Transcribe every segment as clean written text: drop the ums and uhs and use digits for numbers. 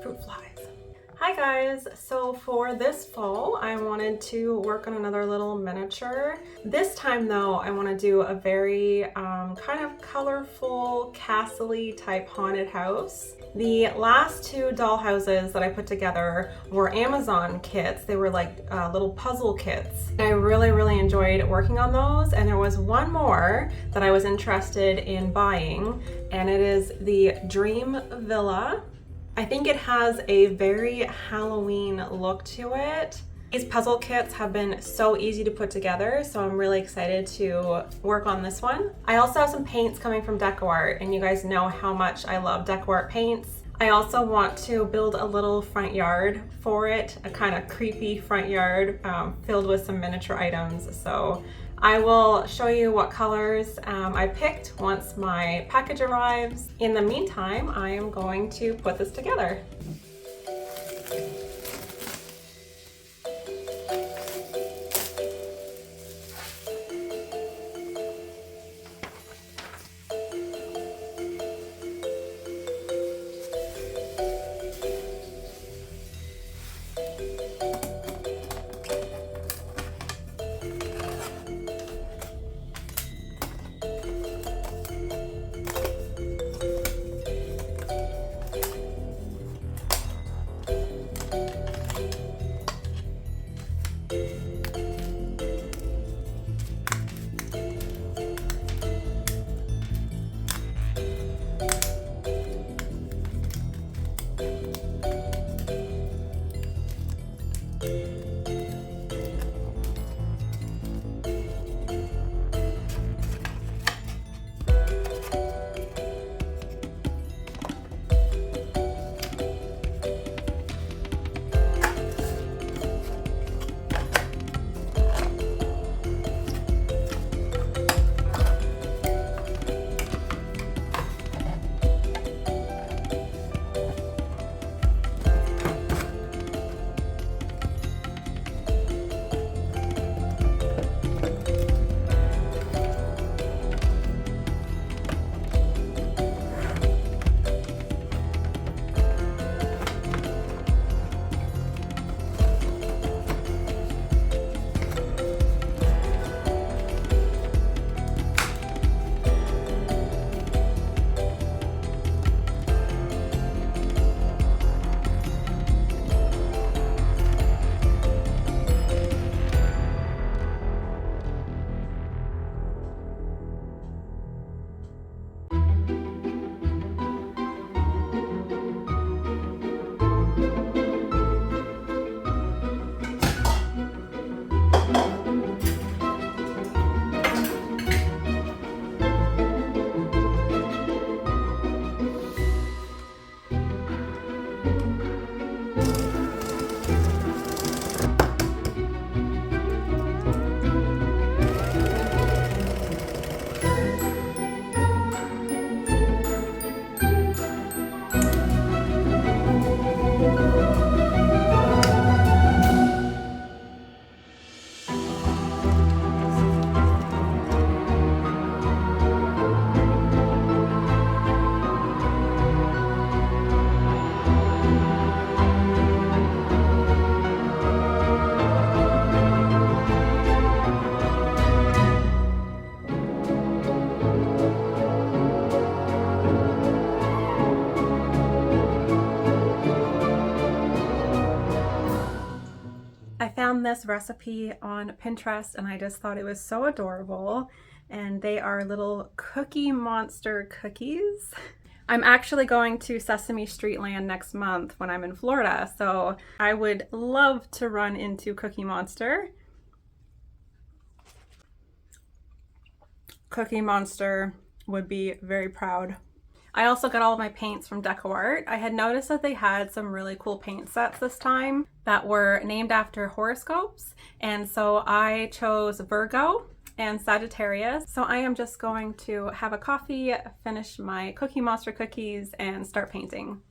fruit flies. Hi guys, so for this fall I wanted to work on another little miniature. This time though I want to do a very kind of colorful castle-y type haunted house. The last two doll houses that I put together were Amazon kits. They were like little puzzle kits. I really enjoyed working on those, and there was one more that I was interested in buying, and it is the Dream Villa. I think it has a very Halloween look to it. These puzzle kits have been so easy to put together, so I'm really excited to work on this one. I also have some paints coming from DecoArt, and you guys know how much I love DecoArt paints. I also want to build a little front yard for it, a kind of creepy front yard filled with some miniature items. So I will show you what colors I picked once my package arrives. In the meantime, I am going to put this together. I found this recipe on Pinterest and I just thought it was so adorable, and they are little Cookie Monster cookies. I'm actually going to Sesame Street Land next month when I'm in Florida, so I would love to run into Cookie Monster. Cookie Monster would be very proud. I also got all of my paints from DecoArt. I had noticed that they had some really cool paint sets this time that were named after horoscopes, and so I chose Virgo and Sagittarius. So I am just going to have a coffee, finish my Cookie Monster cookies, and start painting.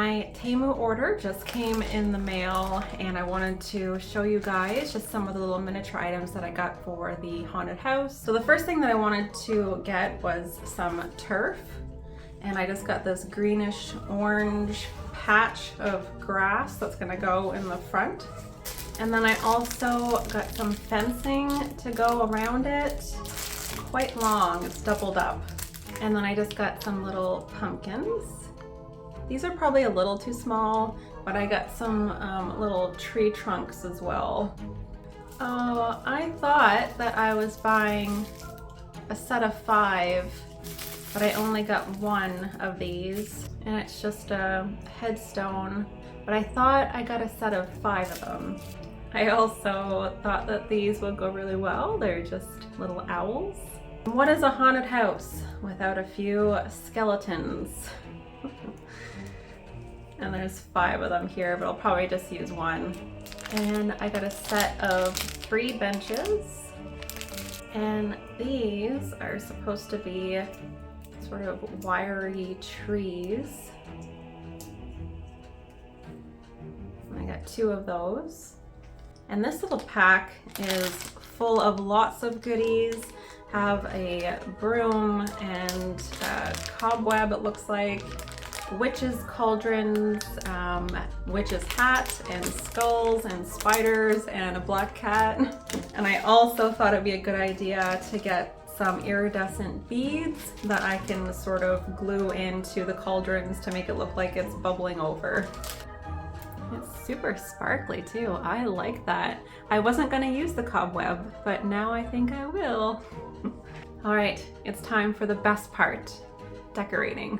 My Temu order just came in the mail and I wanted to show you guys just some of the little miniature items that I got for the haunted house. So the first thing that I wanted to get was some turf, and I just got this greenish orange patch of grass that's gonna go in the front. And then I also got some fencing to go around it, quite long, it's doubled up. And then I just got some little pumpkins. These are probably a little too small, but I got some little tree trunks as well. I thought that I was buying a set of 5, but I only got 1 of these, and it's just a headstone, but I thought I got a set of 5 of them. I also thought that these would go really well. They're just little owls. What is a haunted house without a few skeletons? And there's 5 of them here, but I'll probably just use 1. And I got a set of 3 benches. And these are supposed to be sort of wiry trees. And I got 2 of those. And this little pack is full of lots of goodies. Have a broom and a cobweb, it looks like, witches' cauldrons, witches' hat, and skulls, and spiders, and a black cat. And I also thought it'd be a good idea to get some iridescent beads that I can sort of glue into the cauldrons to make it look like it's bubbling over. It's super sparkly too. I like that. I wasn't gonna use the cobweb, but now I think I will. All right, it's time for the best part, decorating.